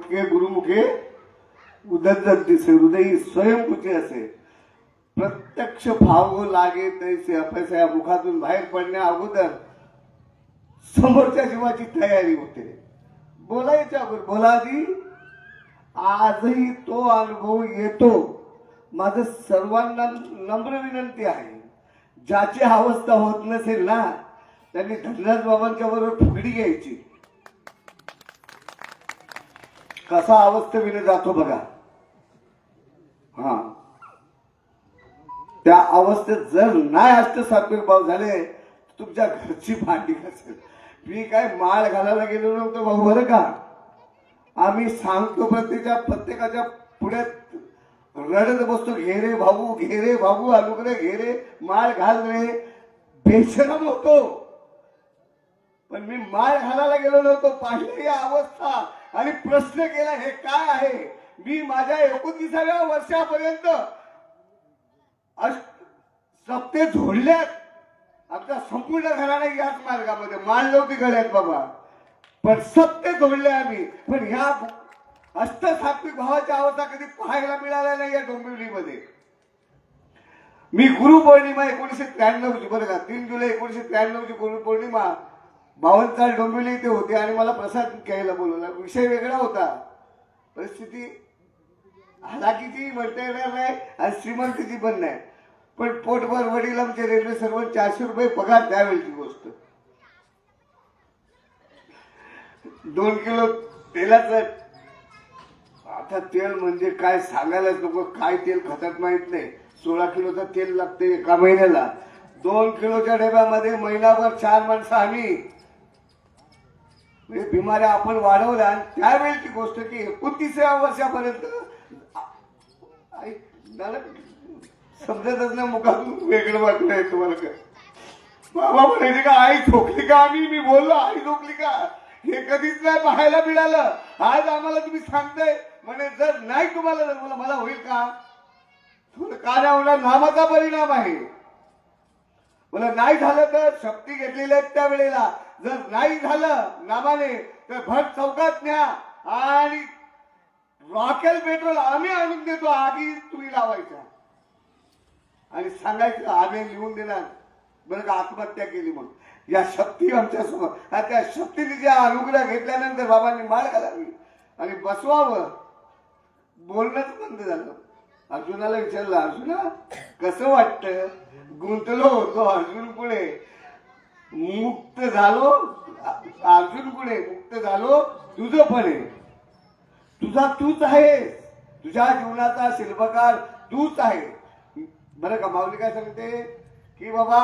मोठके गुरुमुखे उदत दिसे हृदयी स्वयंपुचे असे. प्रत्यक्ष भाव लागे तैसे अपयसा या मुखातून बाहेर पडण्या अगोदर समोरच्या जीवाची तयारी होते. बोलायच्या अगोदर बोलादी. आजही तो अनुभव येतो. माझं सर्वांना नम्र विनंती आहे, ज्याची अवस्था होत नसेल ना त्यांनी धनराज बाबांच्या बरोबर फुगडी घ्यायची. कसा अवस्थेने जातो बघा. हा, त्या अवस्थेत जर नाही अष्टसात्विक भाव झाले तुमच्या घरची भांडी घासेल. मी काय माळ घालायला गेलो नव्हतो भाऊ बरं का. आम्ही सांगतो प्रत्येकाच्या पुढे रडत बसतो, घे रे भाऊ, घे रे भाऊ, अनुग्रह घे रे, माळ घाल रे. बेशरम होतो, पण मी माळ घालायला गेलो नव्हतो. पाहिली ही अवस्था आणि प्रश्न केला हे काय आहे. मी माझ्या 29व्या वर्षापर्यंत सप्ते झोडल्यात. आमच्या संपूर्ण घराणा याच मार्गामध्ये माळ नव्हती गळ्यात बाबा, पण सप्ते झोडले आम्ही. पण ह्या अष्टसात्विक भावाची अवस्था कधी पाहायला मिळाल्या नाही या डोंबिवलीमध्ये. मी गुरुपौर्णिमा 1993ची बरं का, 3 जुलै 1993ची गुरुपौर्णिमा 52 साल डोंबिवली इथे होते आणि मला प्रसाद घ्यायला बोलवला. विषय वेगळा होता. परिस्थिती हलाखीची म्हणता येणार नाही आणि श्रीमंतीची पण नाही, पण पोटभर वडील आमचे रेल्वे सर्व 400 रुपये पगार त्यावेळची गोष्ट. 2 किलो तेलाचं, आता तेल म्हणजे काय सांगायलाच नको. काय तेल खातात माहित नाही. 16 किलोचं तेल लागते एका महिन्याला. 2 किलोच्या डब्यामध्ये महिनाभर 4 माणसं आम्ही. म्हणजे बिमाऱ्या आपण वाढवल्या. आणि त्यावेळेची गोष्ट की 29व्या वर्षापर्यंत समजतच नाही, मुखातून वेगळं वाटलं आहे तुम्हाला काय. बाबा म्हणायचे का आई झोकली का. मी बोललो आई झोकली का, हे कधीच नाही पाहायला मिळालं. आज आम्हाला तुम्ही सांगताय म्हणे जर नाही तुम्हाला जर मला होईल का. का नाही होणार, नामाचा परिणाम आहे. मला नाही झालं तर शक्ती घेतलेल्या आहेत त्यावेळेला. जर नाही झालं नामाने तर भर चौकात न्या आणि रॉकेल पेट्रोल आम्ही आणून देतो, आधी तुम्ही लावायचा आणि सांगायचं आम्ही लिहून देणार बरं का आत्महत्या केली म्हणून. या शक्ती आमच्या समोर. त्या शक्तीने ज्या अनुग्रह घेतल्यानंतर बाबांनी माळ घालावी आणि बसवावं. बोलणंच बंद झालं. अर्जुनाला विचारलं, अर्जुना कसं वाटतं. गुंतलो होतो अर्जुन पुढे, मुक्त झालो. अर्जुन पुढे मुक्त झालो. तुझं पण आहे, तुझा तूच आहेस. तुझ्या जीवनाचा शिल्पकार तूच आहे. बरं का. माऊली काय सांगते की बाबा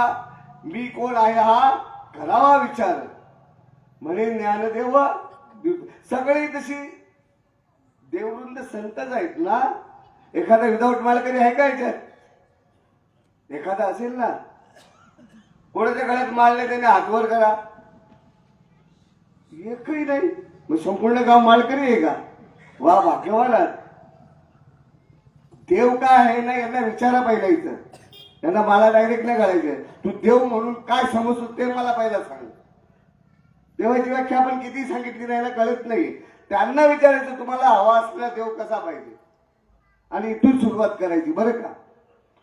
मी कोण आहे हा करावा विचार. म्हणे ज्ञानदेव. सगळी तशी देववृंद संतच आहेत ना. एखादा विदाऊट मालकरी आहे का याच्यात. एखादा असेल ना. कोणाच्या गळ्यात माळ नाही त्याने हातवर करा. एकही नाही. मग संपूर्ण गाव माळकरी आहे का. वा भाग्यवान. देव काय आहे ना यांना विचारा पहिला. इथं त्यांना मला डायरेक्ट नाही घालायचं. तू देव म्हणून काय समजतो ते मला पहिला सांग. देवाची व्याख्या आपण किती सांगितली नाही ना कळत नाही. त्यांना विचारायचं तुम्हाला हवा असलेला देव कसा पाहिजे आणि इथून सुरुवात करायची बरं का.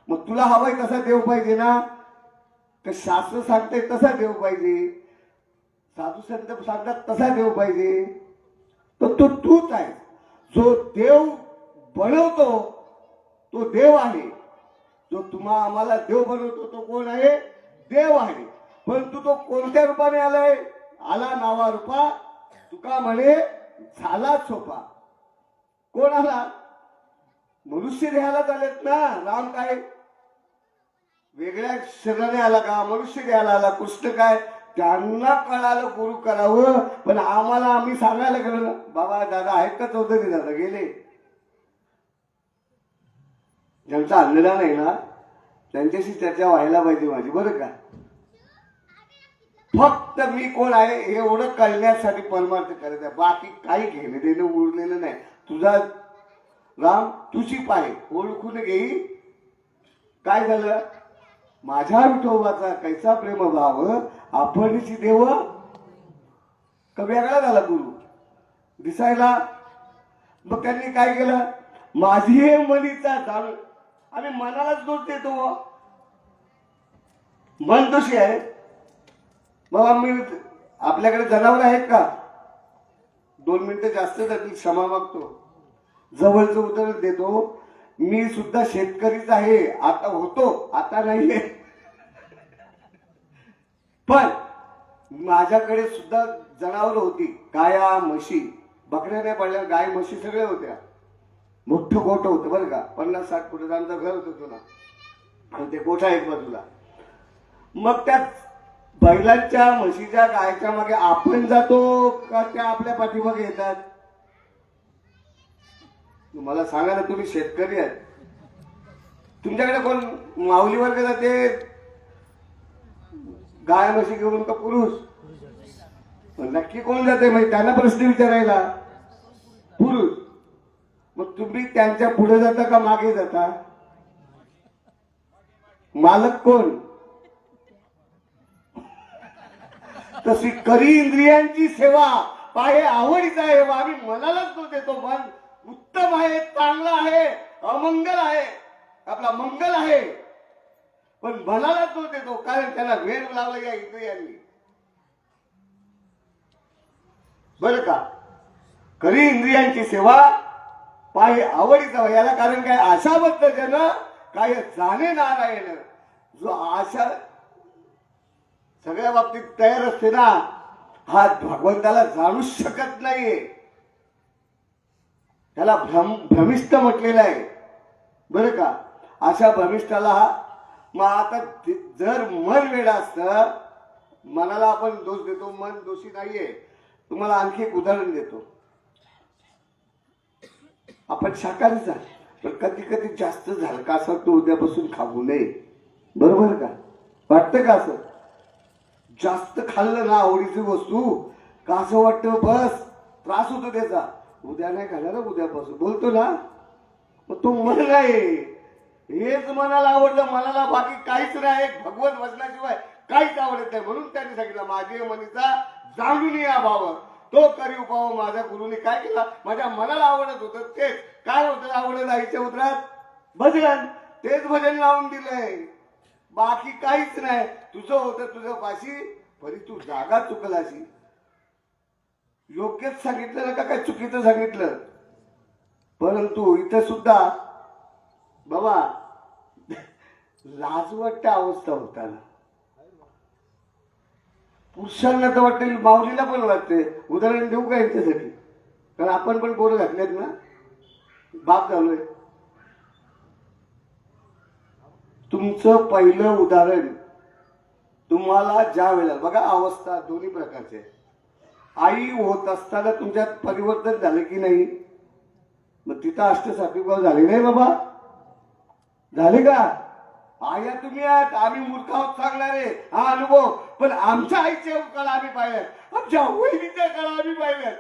मग तुला हवाय तसा देव पाहिजे ना. तर शास्त्र सांगते तसा देव पाहिजे, साधू संत सांगतात तसा देव पाहिजे. तर तो तूच आहे. जो देव बनवतो तो देव आहे. जो तुम्हा आम्हाला देव बनवतो तो कोण आहे. देव आहे. परंतु तो कोणत्या रूपाने आलाय. आला नावा रूपा तुका म्हणे झाला सोपा. कोण आला. मनुष्य देहाला चालेत ना. राम काय वेगळ्या शरीराने आला का. मनुष्य देहाला आला. कृष्ण काय त्यांना कळालं गुरु करावं. पण आम्हाला आम्ही सांगायला गेलो ना. बाबा दादा आहेत का चौधरी दादा गेले. ज्यांचा अन्नदान आहे ना त्यांच्याशी चर्चा व्हायला पाहिजे माझी बरं का. फक्त मी कोण आहे हे एवढं कळण्यासाठी परमार्थ करायचं आहे. बाकी काही घेणं देणं उरलेलं नाही. तुझा राम तुझी पाय ओळखून घेई. काय झालं. माझ्या विठोबाचा कैसा प्रेम भाव आपणची देव. का वेगळा झाला गुरु दिसायला. मग त्यांनी काय केलं, माझी हे मनीचा जाणून, आम्ही मनालाच दोष देतो बुवा. मन दोषी आहे. मग आम्ही, आपल्याकडे जनावर आहेत का, 2 मिनिटं जास्त जातील, क्षमा मागतो. जवळचं उदाहरण देतो, मी सुद्धा शेतकरीच आहे, आता होतो, आता नाहीये. पण माझ्याकडे सुद्धा जनावर होती, गाया म्हशी, बकऱ्या नाही पडल्या, गाय म्हशी सगळ्या होत्या. मोठं गोठं होतं बरं का, 50-60 फुटाचं आमचं घर होतं तुला, आणि ते गोठा एक बाजूला. मग त्या बैलांच्या म्हशीच्या गायच्या मागे आपण जातो का त्या आपल्या पाठीमागे येतात? मला सांगा ना, तुम्ही शेतकरी आहेत, तुमच्याकडे कोण माऊली वर्ग जाते गाय म्हशी घेऊन का पुरुष? नक्की कोण जाते? म्हणजे त्यांना प्रश्न विचारायला पुरुष. मग तुम्ही त्यांच्या पुढे जाता का मागे जाता? मालक कोण? तशी करी इंद्रियांची सेवा, पाहे आवडीचा आहे. आम्ही मनालाच तो देतो, मन उत्तम आहे, चांगला आहे, अमंगल आहे, आपला मंगल आहे, पण मनाला तो देतो, कारण त्याला वेळ लावला या इंद्रियांनी. बरं का, करी इंद्रियांची सेवा, पाहे आवडीचा. याला कारण काय, आशाबद्ध जन काय जाणे नारायण. जो आशा सगळ्या बाबतीत तयार असते ना, हा भगवंताला जाणूच शकत नाहीये. त्याला भ्रमिष्ठ म्हटलेलं आहे. बरं का, अशा भ्रमिष्ठाला मग आता जर मन वेडा असतं, मनाला आपण दोष देतो, मन दोषी नाहीये. तुम्हाला आणखी एक उदाहरण देतो. आपण शाकाहारीच आहे, पण कधी कधी जास्त झालं का असं तो उद्यापासून खाऊ नये. बरोबर का, वाटतं का असं? जास्त खाल्लं ना आवडीची वस्तू का असं वाटतं बस त्रास होतो त्याचा, उद्या नाही खाणार, उद्यापासून बोलतो ना. मग तो मन आहे, हेच मनाला आवडलं, मनाला बाकी काहीच नाही, भगवत वचनाशिवाय काहीच आवडत नाही. म्हणून त्यांनी सांगितलं, माझे मनीचा जाणून या भाव, तो करी उपाव. माझ्या गुरुने काय केला, माझ्या मनाला आवडत होतं तेच. काय होतं आवडत? आईच्या उतरात भजन, तेच भजन लावून दिलंय, बाकी काहीच नाही. तुझं होतं तुझं पाशी, परी तू जागा चुकलाशी. योग्यच सांगितलं ना का काय चुकीचं सांगितलं? परंतु इथं सुद्धा बाबा लाजवाटत अवस्था होता ना. पुरुषांना तर वाटते, माऊलीला पण वाटते. उदाहरण देऊ का यांच्यासाठी? कारण आपण पण पोरं घातलेत ना, बाप झालोय. तुमचं पहिलं उदाहरण, तुम्हाला ज्या वेळेला बघा, अवस्था दोन्ही प्रकारचे. आई होत असताना तुमच्यात परिवर्तन झाले की नाही? मग तिथं अष्टसात्विक झाले नाही बाबा, झाले का? आया तुम्ही आहात, आम्ही मूर्ख आहोत सांगणारे, हा अनुभव. पण आमच्या आईच्या काळा आम्ही पाहिल्यात, आमच्या वहिनीच्या काळा आम्ही पाहिल्यात,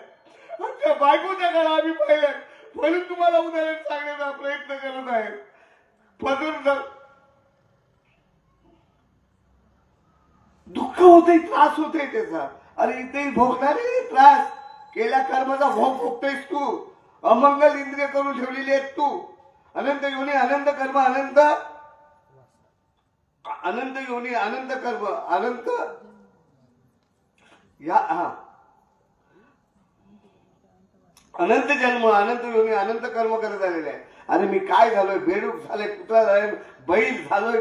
आमच्या बायकोच्या काळा आम्ही पाहिल्यात. म्हणून तुम्हाला उदाहरण सांगण्याचा प्रयत्न करत आहे. पदर दुःख होते, त्रास होते त्याचा. अरे इथे भोगणारे त्रास, केल्या कर्माचा भोग भोगतोयस तू. अमंगल इंद्रिय करून ठेवलेली आहेत तू. अनंत योनी, अनंत कर्म, अनंत योनी, अनंत कर्म, अनंत या अनंत जन्म, अनंत योनी, अनंत कर्म करत आलेले आहे. अरे मी काय झालोय, बेडूक झालोय, कुत्रा झालोय, बैल झालोय,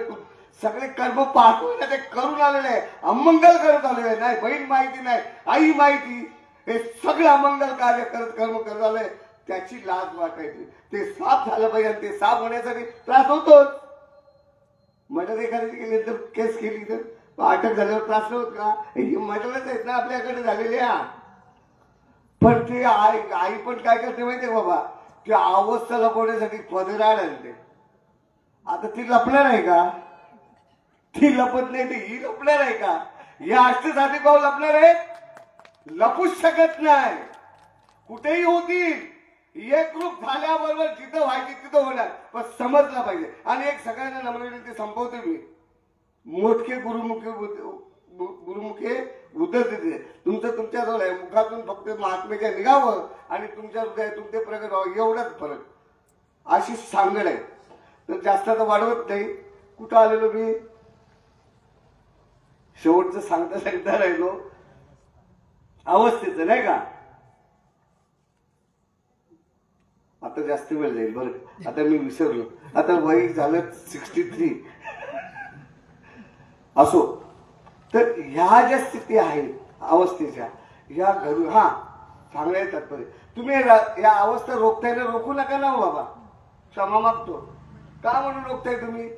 सगळे कर्म पाहतोय ना, ते करून आलेले आहे. अमंगल करत आलेले आहे. नाही बहीण माहिती, नाही आई माहिती, हे सगळं अमंगल कार्य करत कर्म करत आलंय. त्याची लाज वाटायची. ते साफ झालं पाहिजे, ते साफ होण्यासाठी त्रास होतोच. मर्डर एखाद्याची केली तर, केस केली तर अटक झाल्यावर त्रास होत का? मर्डरच आहेत ना आपल्याकडे झालेल्या. पण ते आई पण काय करते माहितीये बाबा, त्या अवस्था लपवण्यासाठी पदराळ आणते. आता ती लपणार आहे का? ती लपत नाही, ती ही लपणार आहे का? या अष्टसात्विक भाव लपणार आहे? लपूच शकत नाही. कुठेही होतील, एकरूप झाल्याबरोबर जिथं व्हायचे तिथं होणार, पण समजलं पाहिजे. आणि एक सगळ्यांना नम्र विनंती संपवतो मी, मोठके गुरुमुखे उत्तर देते. तुमचं तुमच्याजवळ आहे, मुखातून फक्त महात्म्याच्या निघावं आणि तुमच्या हृदयातून ते प्रगट व्हावं, एवढाच फरक. अशी सांगड आहे. तर जास्त तर वाढवत नाही. कुठं आलेलो मी? शेवटचं सांगता राहिलो अवस्थेचं, नाही का? आता जास्त वेळ जाईल बरं. आता मी विसरलो. आता वय झालं 63. असो. तर ह्या ज्या स्थिती आहेत अवस्थेच्या, ह्या घरून सांगायचं तात्पर्य, तुम्ही या अवस्था रोखताय ना, रोखू नका ना हो बाबा. क्षमा मागतो. का म्हणून रोखताय तुम्ही?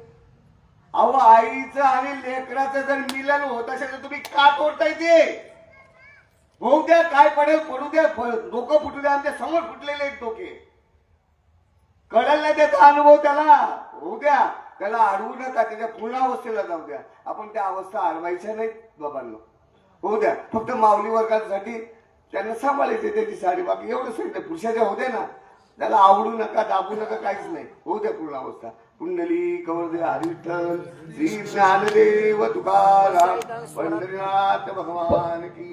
अहो, आईचं आणि लेकराचं जर मिलन होत असेल तर तुम्ही का तोडताय ते? होऊ द्या, काय पडेल पडू द्या, डोकं फुटू द्या. आमच्या समोर फुटलेले आहेत डोके. कळेल नाही त्याचा अनुभव त्याला. होऊ द्या, त्याला अडवू नका, त्याच्या पूर्ण अवस्थेला जाऊ द्या. आपण त्या अवस्था अडवायच्या नाहीत बाबांना. होऊ द्या. फक्त माऊली वर्गासाठी त्यांना सांभाळायचे त्याची साडी, बाकी एवढं सांगितलं. पुरुषाच्या होऊ द्या ना, त्याला आवडू नका, दाबू नका, काहीच नाही. होऊ द्या पूर्ण अवस्था. कुंडली कवरदे हरी विठ्ठल, श्री ज्ञानदेव तुकाराम, पंढरीनाथ भगवान की